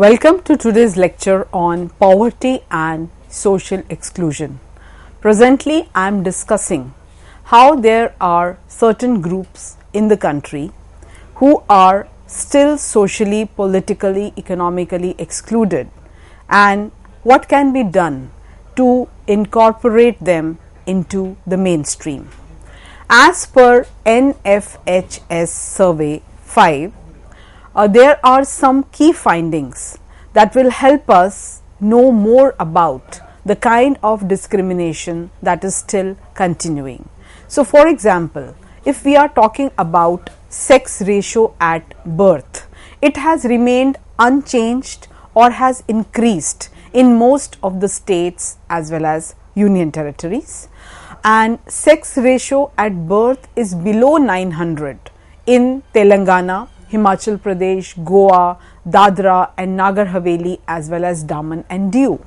Welcome to today's lecture on poverty and social exclusion. Presently, I am discussing how there are certain groups in the country who are still socially, politically, economically excluded and what can be done to incorporate them into the mainstream. As per NFHS Survey 5, there are some key findings that will help us know more about the kind of discrimination that is still continuing. So, for example, if we are talking about sex ratio at birth, it has remained unchanged or has increased in most of the states as well as union territories, and sex ratio at birth is below 900 in Telangana, Himachal Pradesh, Goa, Dadra and Nagar Haveli as well as Daman and Diu.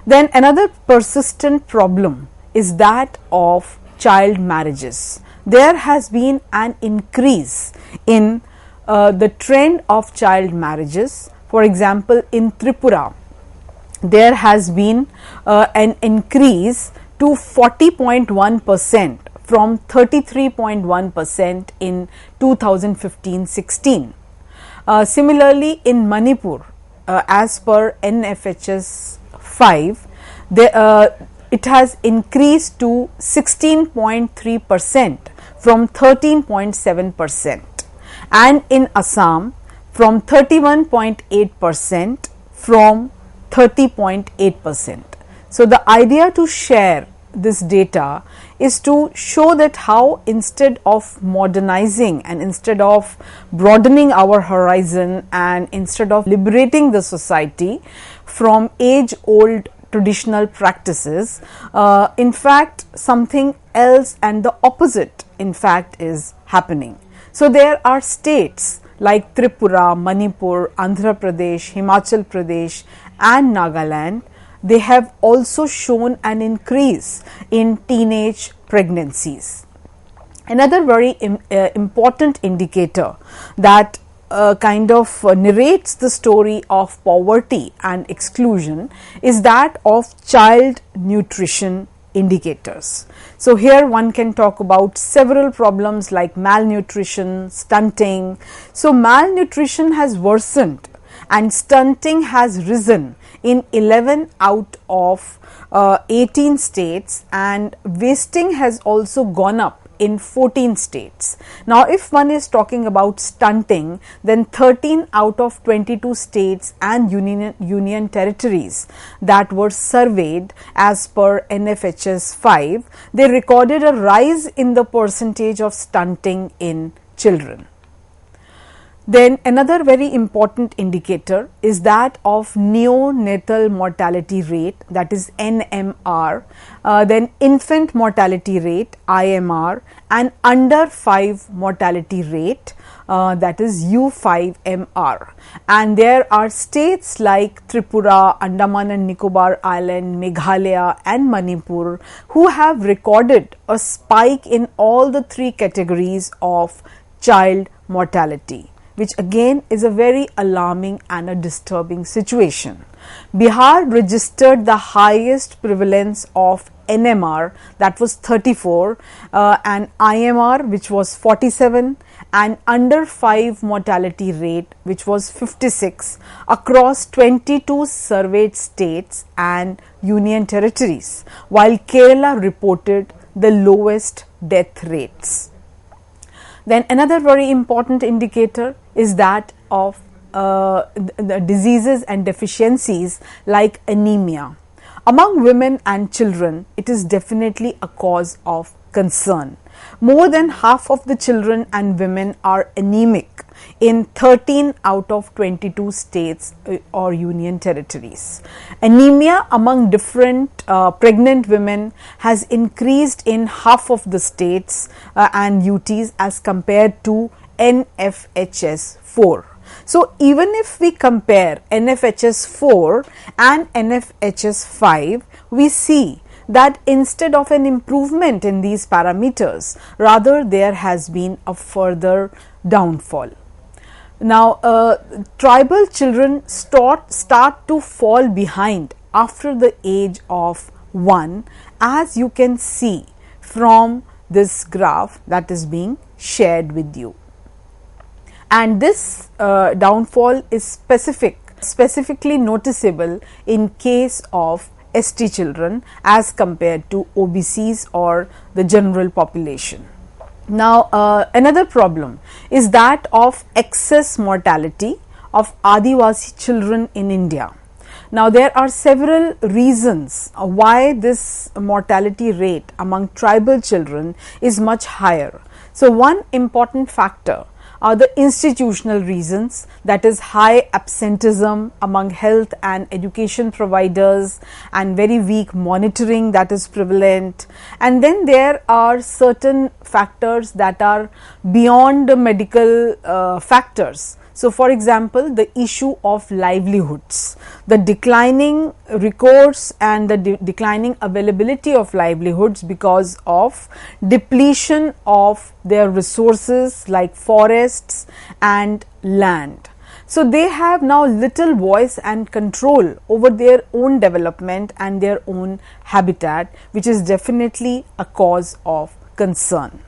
Then another persistent problem is that of child marriages. There has been an increase in the trend of child marriages. For example, in Tripura, there has been an increase to 40.1% from 33.1% in 2015-16. Similarly, in Manipur, as per NFHS 5, it has increased to 16.3% from 13.7%, and in Assam from 31.8% from 30.8%. So, the idea to share this data is to show that how instead of modernizing and instead of broadening our horizon and instead of liberating the society from age old traditional practices, in fact something else and the opposite in fact is happening. So, there are states like Tripura, Manipur, Andhra Pradesh, Himachal Pradesh and Nagaland. They have also shown an increase in teenage pregnancies. Another very important indicator that kind of narrates the story of poverty and exclusion is that of child nutrition indicators. So, here one can talk about several problems like malnutrition, stunting. So, malnutrition has worsened and stunting has risen in 11 out of 18 states, and wasting has also gone up in 14 states. Now, if one is talking about stunting, then 13 out of 22 states and union territories that were surveyed as per NFHS 5, they recorded a rise in the percentage of stunting in children. Then another very important indicator is that of neonatal mortality rate, that is NMR, then infant mortality rate IMR, and under 5 mortality rate, that is U5MR. And there are states like Tripura, Andaman and Nicobar Island, Meghalaya and Manipur who have recorded a spike in all the three categories of child mortality, which again is a very alarming and a disturbing situation. Bihar registered the highest prevalence of NMR, that was 34, and IMR, which was 47, and under 5 mortality rate, which was 56 across 22 surveyed states and union territories, while Kerala reported the lowest death rates. Then another very important indicator is that of the diseases and deficiencies like anemia. Among women and children, it is definitely a cause of concern. More than half of the children and women are anemic in 13 out of 22 states or union territories. Anemia among different pregnant women has increased in half of the states and UTs as compared to NFHS 4. So, even if we compare NFHS 4 and NFHS 5, we see that instead of an improvement in these parameters, rather there has been a further downfall. Now, tribal children start to fall behind after the age of 1, as you can see from this graph that is being shared with you. And this downfall is specifically noticeable in case of ST children as compared to OBCs or the general population. Now, another problem is that of excess mortality of Adivasi children in India. Now, there are several reasons why this mortality rate among tribal children is much higher. So, one important factor are the institutional reasons, that is high absenteeism among health and education providers and very weak monitoring that is prevalent. And then there are certain factors that are beyond the medical factors. So, for example, the issue of livelihoods, the declining recourse and the declining availability of livelihoods because of depletion of their resources like forests and land. So, they have now little voice and control over their own development and their own habitat, which is definitely a cause of concern.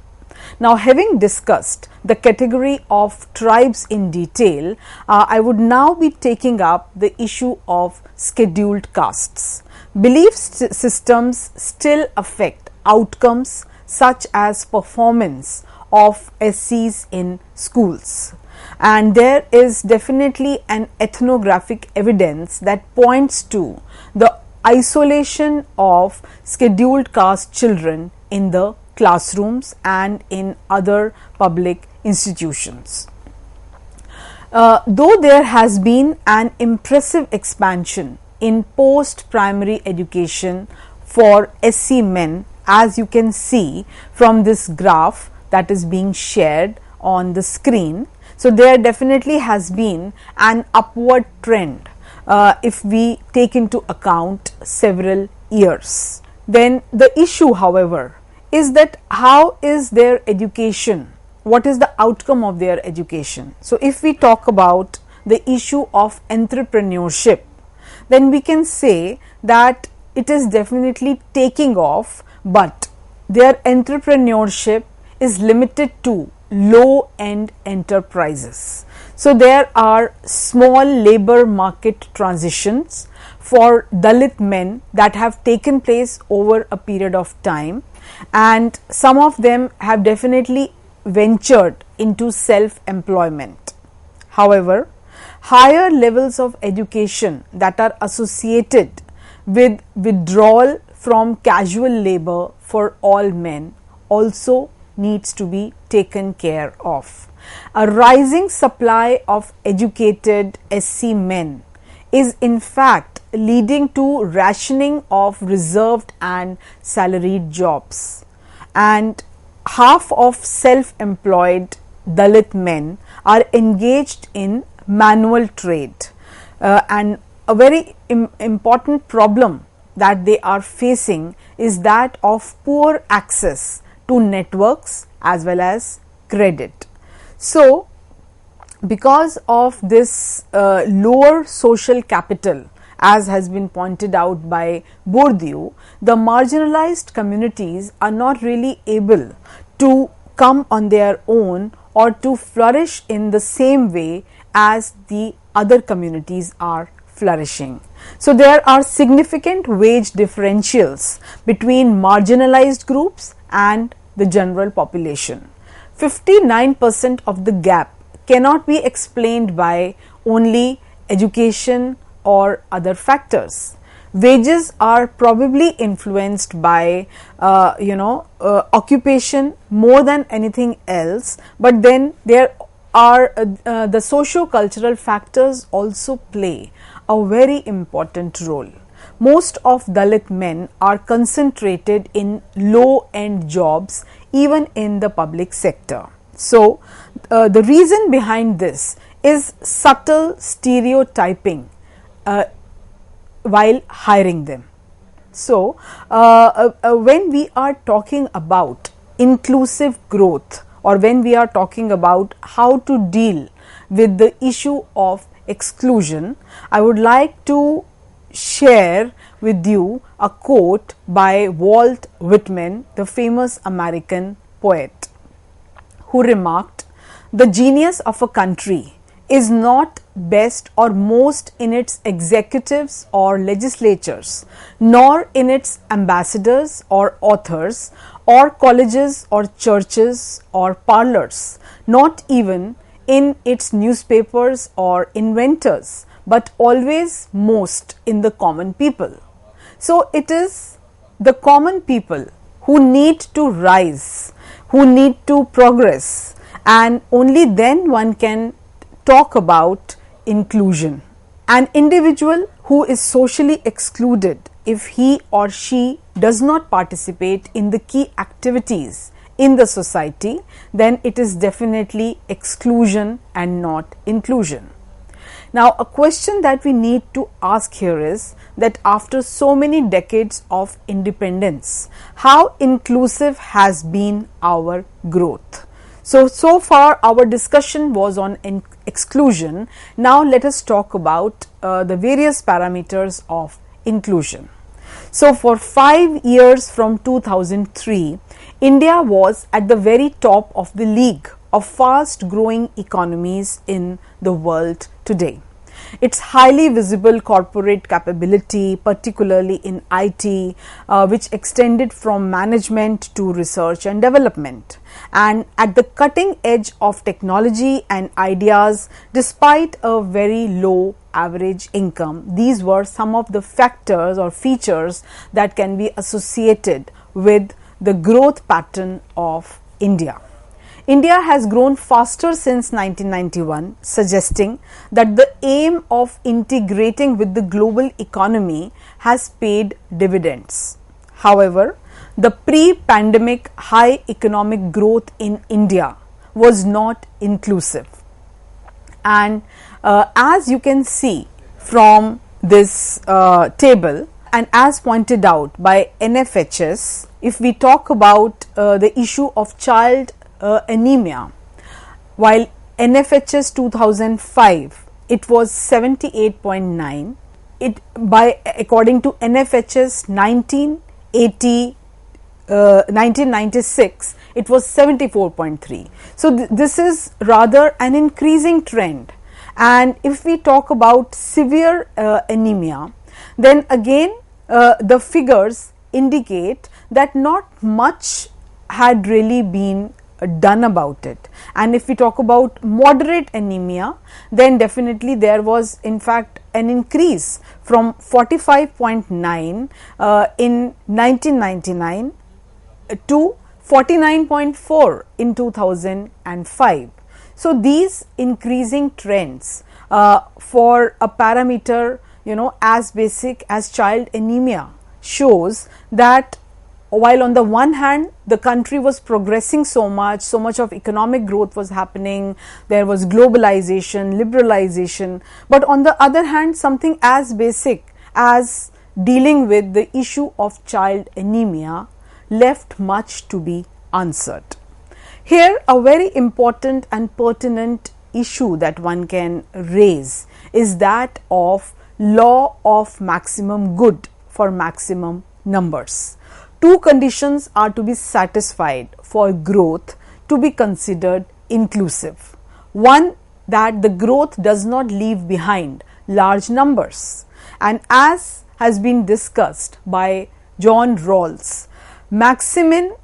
Now, having discussed the category of tribes in detail, I would now be taking up the issue of scheduled castes. Belief systems still affect outcomes such as performance of SCs in schools, and there is definitely an ethnographic evidence that points to the isolation of scheduled caste children in the classrooms and in other public institutions. Though there has been an impressive expansion in post-primary education for SC men, as you can see from this graph that is being shared on the screen. So, there definitely has been an upward trend if we take into account several years. Then the issue, however, is that how is their education? What is the outcome of their education? So, if we talk about the issue of entrepreneurship, then we can say that it is definitely taking off, but their entrepreneurship is limited to low end enterprises. So, there are small labor market transitions for Dalit men that have taken place over a period of time, and some of them have definitely ventured into self-employment. However, higher levels of education that are associated with withdrawal from casual labor for all men also needs to be taken care of. A rising supply of educated SC men is in fact leading to rationing of reserved and salaried jobs, and half of self-employed Dalit men are engaged in manual trade, and a very important problem that they are facing is that of poor access to networks as well as credit. So, because of this lower social capital, as has been pointed out by Bourdieu, the marginalized communities are not really able to come on their own or to flourish in the same way as the other communities are flourishing. So, there are significant wage differentials between marginalized groups and the general population. 59% of the gap cannot be explained by only education or other factors. Wages are probably influenced by occupation more than anything else, but then there are the socio-cultural factors also play a very important role. Most of Dalit men are concentrated in low-end jobs even in the public sector. So, the reason behind this is subtle stereotyping while hiring them. So, when we are talking about inclusive growth, or when we are talking about how to deal with the issue of exclusion, I would like to share with you a quote by Walt Whitman, the famous American poet, who remarked, "The genius of a country is not best or most in its executives or legislatures, nor in its ambassadors or authors, or colleges or churches or parlors, not even in its newspapers or inventors, but always most in the common people." So it is the common people who need to rise, who need to progress, and only then one can talk about inclusion. An individual who is socially excluded, if he or she does not participate in the key activities in the society, then it is definitely exclusion and not inclusion. Now, a question that we need to ask here is that after so many decades of independence, how inclusive has been our growth? So far our discussion was on exclusion. Now let us talk about the various parameters of inclusion. So for 5 years from 2003, India was at the very top of the league of fast growing economies in the world today. Its highly visible corporate capability, particularly in IT, which extended from management to research and development, and at the cutting edge of technology and ideas despite a very low average income. These were some of the factors or features that can be associated with the growth pattern of India. India has grown faster since 1991, suggesting that the aim of integrating with the global economy has paid dividends. However, the pre-pandemic high economic growth in India was not inclusive. And as you can see from this table, and as pointed out by NFHS, if we talk about the issue of child anemia, while NFHS 2005 it was 78.9, according to NFHS 1996 it was 74.3. So this is rather an increasing trend. And if we talk about severe anemia, then again the figures indicate that not much had really been done about it. And if we talk about moderate anemia, then definitely there was in fact an increase from 45.9 in 1999 to 49.4 in 2005. So these increasing trends for a parameter, as basic as child anemia shows that while on the one hand the country was progressing so much of economic growth was happening, there was globalization, liberalization, but on the other hand something as basic as dealing with the issue of child anemia left much to be answered. Here a very important and pertinent issue that one can raise is that of law of maximum good for maximum numbers. Two conditions are to be satisfied for growth to be considered inclusive. One, that the growth does not leave behind large numbers, and as has been discussed by John Rawls, maximin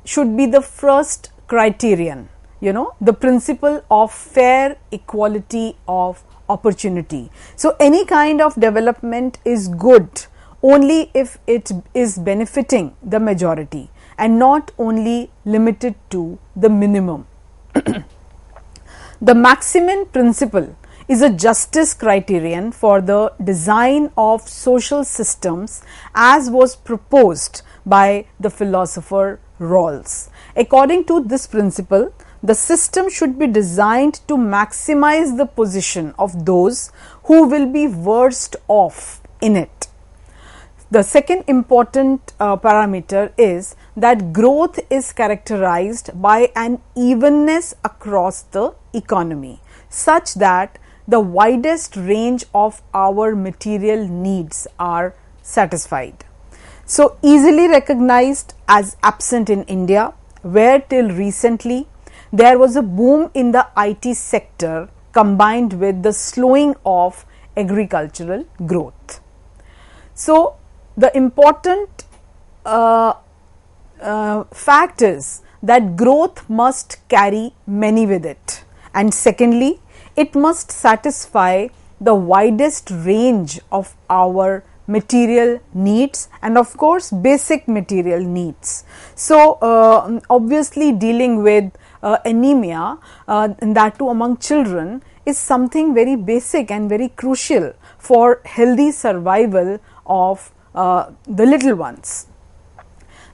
should be the first criterion, the principle of fair equality of opportunity. So any kind of development is good only if it is benefiting the majority and not only limited to the minimum. The maximin principle is a justice criterion for the design of social systems as was proposed by the philosopher Rawls. According to this principle, the system should be designed to maximize the position of those who will be worst off in it. The second important parameter is that growth is characterized by an evenness across the economy. such that the widest range of our material needs are satisfied. So, easily recognized as absent in India, where till recently there was a boom in the IT sector combined with the slowing of agricultural growth. So, the important fact is that growth must carry many with it, and secondly, it must satisfy the widest range of our material needs and of course basic material needs. So, obviously dealing with anemia and that too among children is something very basic and very crucial for healthy survival of the little ones.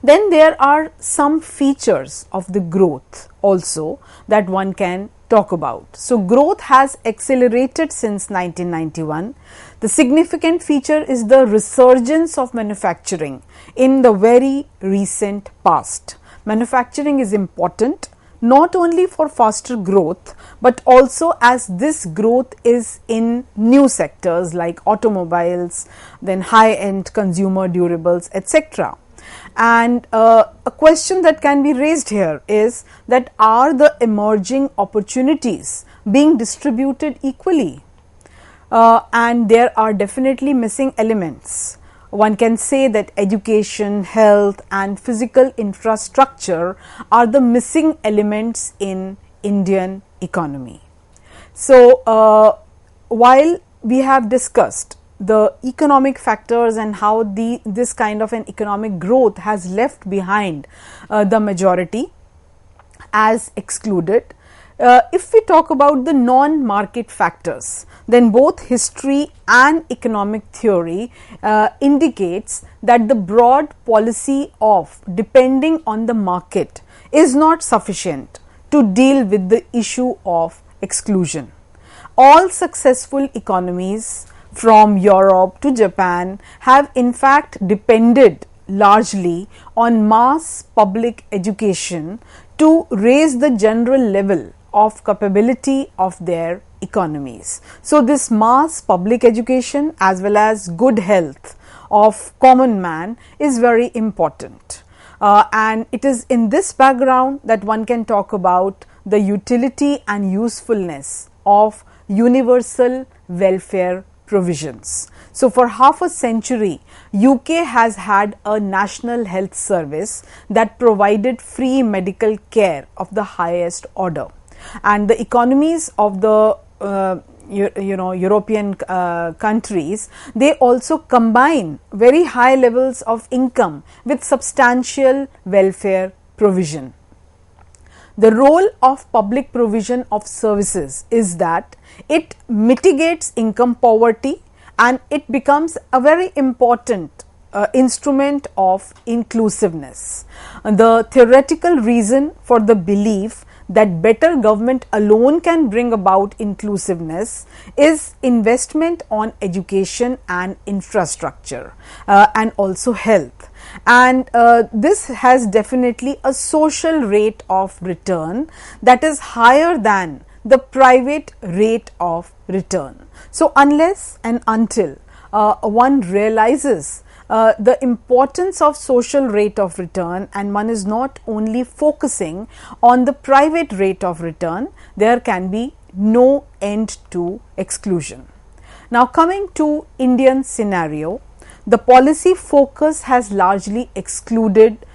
Then there are some features of the growth also that one can talk about. So, growth has accelerated since 1991. The significant feature is the resurgence of manufacturing in the very recent past. Manufacturing is important not only for faster growth, but also as this growth is in new sectors like automobiles, then high-end consumer durables, etc. And a question that can be raised here is that are the emerging opportunities being distributed equally? And there are definitely missing elements. One can say that education, health and physical infrastructure are the missing elements in Indian economy. So, while we have discussed the economic factors and how this kind of an economic growth has left behind the majority as excluded, if we talk about the non-market factors, then both history and economic theory indicates that the broad policy of depending on the market is not sufficient to deal with the issue of exclusion. All successful economies from Europe to Japan have in fact depended largely on mass public education to raise the general level of capability of their economies. So, this mass public education as well as good health of common man is very important. And it is in this background that one can talk about the utility and usefulness of universal welfare provisions. So, for half a century, UK has had a national health service that provided free medical care of the highest order, and the economies of the European countries, they also combine very high levels of income with substantial welfare provision. The role of public provision of services is that it mitigates income poverty and it becomes a very important instrument of inclusiveness. The theoretical reason for the belief that better government alone can bring about inclusiveness is investment on education and infrastructure and also health. And this has definitely a social rate of return that is higher than the private rate of return. So, unless and until one realizes the importance of social rate of return and one is not only focusing on the private rate of return, there can be no end to exclusion. Now, coming to Indian scenario, the policy focus has largely excluded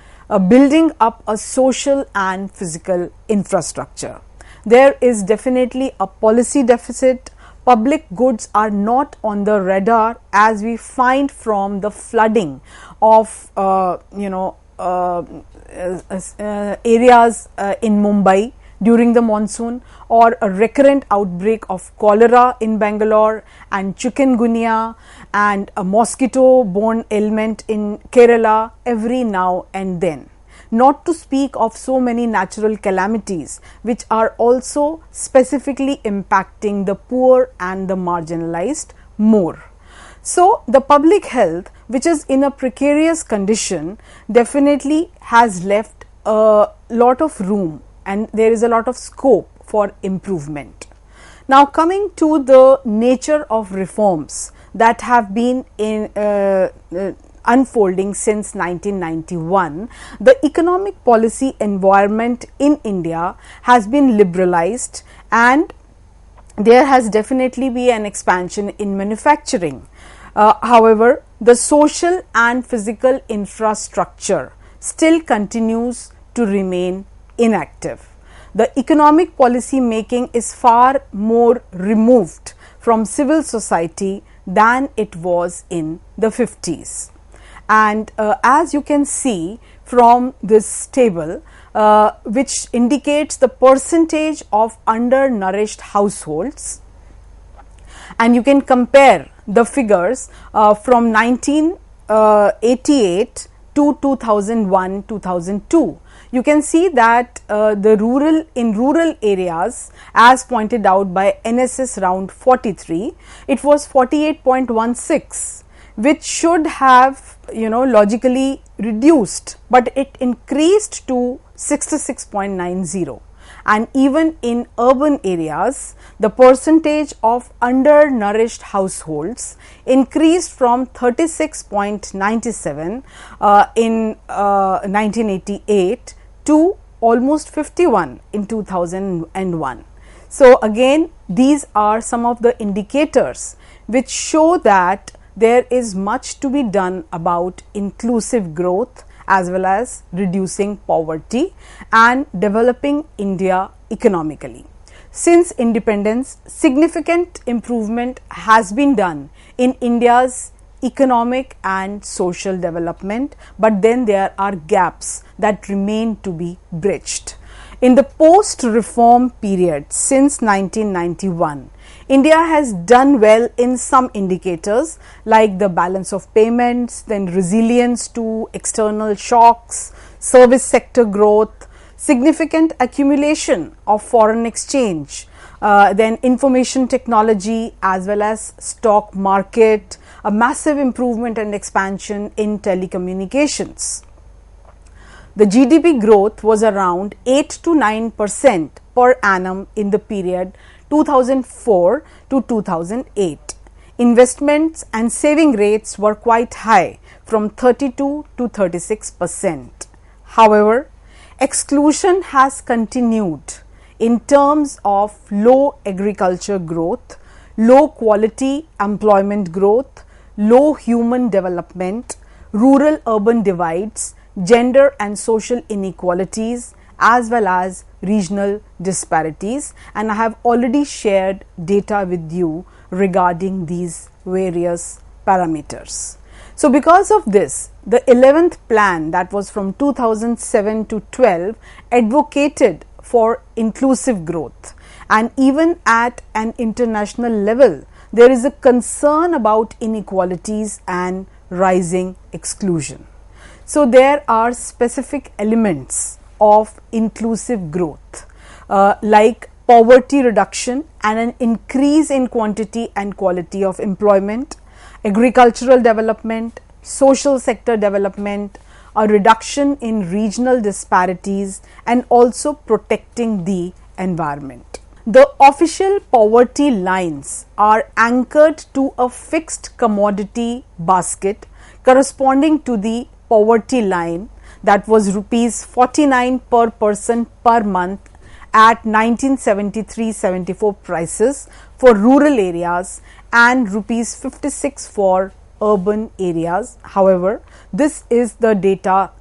building up a social and physical infrastructure. There is definitely a policy deficit. Public goods are not on the radar, as we find from the flooding of areas in Mumbai during the monsoon, or a recurrent outbreak of cholera in Bangalore and chikungunya and a mosquito borne ailment in Kerala every now and then. Not to speak of so many natural calamities which are also specifically impacting the poor and the marginalized more. So, the public health, which is in a precarious condition, definitely has left a lot of room and there is a lot of scope for improvement. Now, coming to the nature of reforms that have been unfolding since 1991, the economic policy environment in India has been liberalized, and there has definitely been an expansion in manufacturing. However, the social and physical infrastructure still continues to remain inactive. The economic policy making is far more removed from civil society than it was in the 50s. And as you can see from this table, which indicates the percentage of undernourished households, and you can compare the figures from 1988 to 2001-2002. You can see that in rural areas, as pointed out by NSS round 43, it was 48.16, which should have logically reduced, but it increased to 66.90. And even in urban areas, the percentage of undernourished households increased from 36.97 in 1988 to almost 51 in 2001. So again, these are some of the indicators which show that there is much to be done about inclusive growth as well as reducing poverty and developing India economically. Since independence, significant improvement has been done in India's economic and social development, but then there are gaps that remain to be bridged. In the post-reform period since 1991, India has done well in some indicators like the balance of payments, then resilience to external shocks, service sector growth, significant accumulation of foreign exchange, then information technology as well as stock market, a massive improvement and expansion in telecommunications. The GDP growth was around 8 to 9% per annum in the period 2004 to 2008. Investments and saving rates were quite high, from 32 to 36%. However, exclusion has continued in terms of low agriculture growth, low quality employment growth, low human development, rural urban divides, gender and social inequalities, as well as regional disparities, and I have already shared data with you regarding these various parameters. So because of this, the 11th plan, that was from 2007 to 12, advocated for inclusive growth, and even at an international level there is a concern about inequalities and rising exclusion. So there are specific elements of inclusive growth like poverty reduction and an increase in quantity and quality of employment, agricultural development, social sector development, a reduction in regional disparities, and also protecting the environment. The official poverty lines are anchored to a fixed commodity basket corresponding to the poverty line, that was rupees 49 per person per month at 1973-74 prices for rural areas and rupees 56 for urban areas. However, this is the data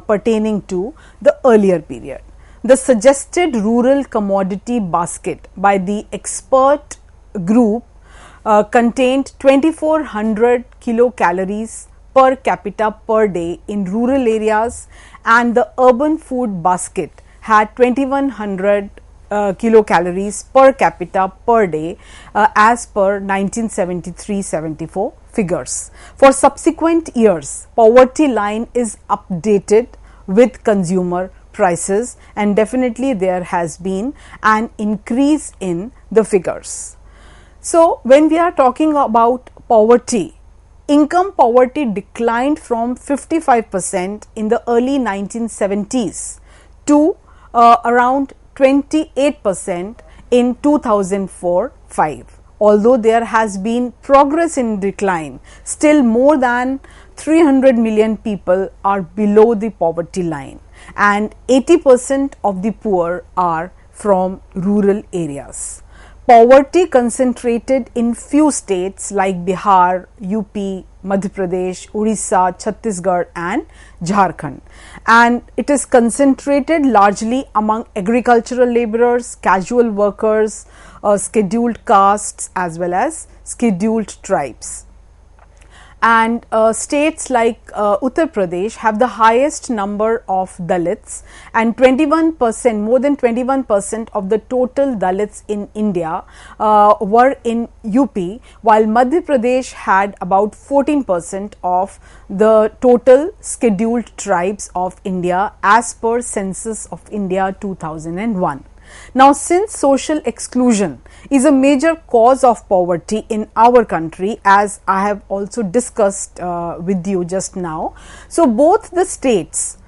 pertaining to the earlier period. The suggested rural commodity basket by the expert group contained 2400 kilocalories per capita per day in rural areas, and the urban food basket had 2100 kilocalories per capita per day as per 1973-74 figures. For subsequent years, poverty line is updated with consumer prices, and definitely there has been an increase in the figures. So when we are talking about poverty, income poverty declined from 55% in the early 1970s to around 28% in 2004-5. Although there has been progress in decline, still more than 300 million people are below the poverty line, and 80% of the poor are from rural areas. Poverty concentrated in few states like Bihar, UP, Madhya Pradesh, Orissa, Chhattisgarh and Jharkhand, and it is concentrated largely among agricultural laborers, casual workers, scheduled castes as well as scheduled tribes. And states like Uttar Pradesh have the highest number of Dalits, and 21%, more than 21% of the total Dalits in India were in UP, while Madhya Pradesh had about 14% of the total scheduled tribes of India as per Census of India 2001. Now, since social exclusion is a major cause of poverty in our country, as I have also discussed with you just now, so both the states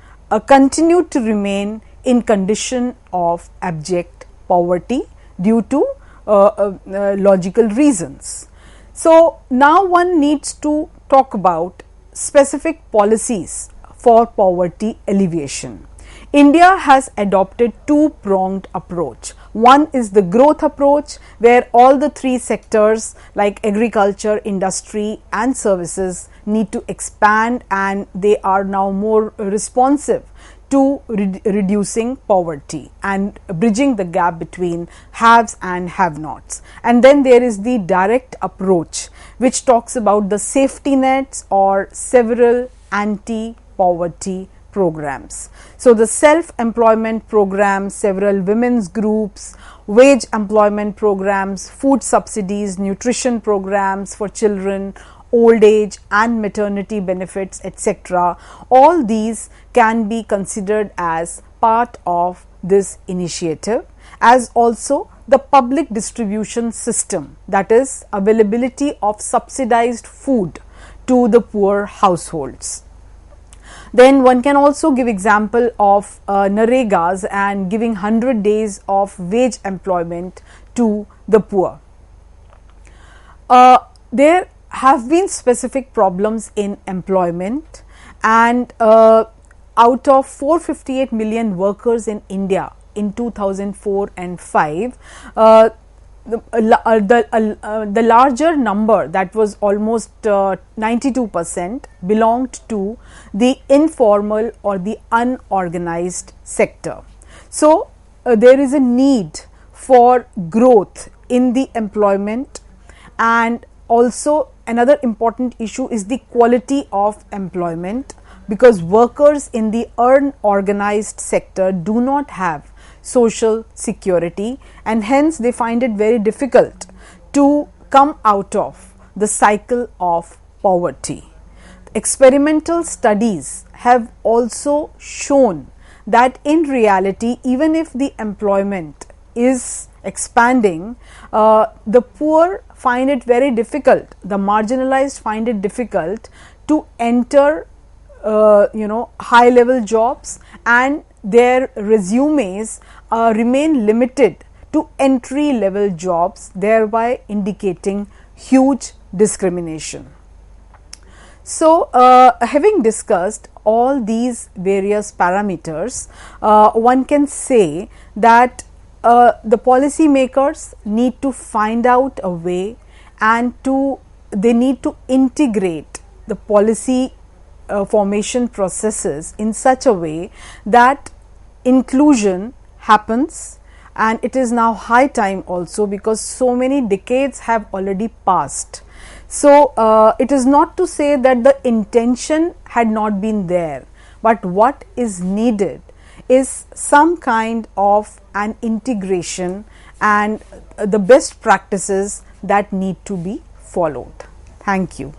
continue to remain in condition of abject poverty due to logical reasons. So, now one needs to talk about specific policies for poverty alleviation. India has adopted two-pronged approach. One is the growth approach, where all the three sectors like agriculture, industry and services need to expand, and they are now more responsive to reducing poverty and bridging the gap between haves and have-nots. And then there is the direct approach, which talks about the safety nets or several anti-poverty programs. So, the self-employment programs, several women's groups, wage employment programs, food subsidies, nutrition programs for children, old age and maternity benefits, etc. All these can be considered as part of this initiative, as also the public distribution system, that is availability of subsidized food to the poor households. Then one can also give example of Naregas and giving 100 days of wage employment to the poor. There have been specific problems in employment, and out of 458 million workers in India in 2004 and 5, the larger number, that was almost 92%, belonged to the informal or the unorganized sector. So, there is a need for growth in the employment, and also another important issue is the quality of employment, because workers in the unorganized sector do not have social security, and hence they find it very difficult to come out of the cycle of poverty. Experimental studies have also shown that in reality, even if the employment is expanding, the poor find it very difficult, the marginalized find it difficult to enter high level jobs, and their resumes remain limited to entry level jobs, thereby indicating huge discrimination. So, having discussed all these various parameters, one can say that the policy makers need to find out a way, and they need to integrate the policy formation processes in such a way that inclusion happens. And it is now high time also, because so many decades have already passed. So, it is not to say that the intention had not been there, but what is needed is some kind of an integration and the best practices that need to be followed. Thank you.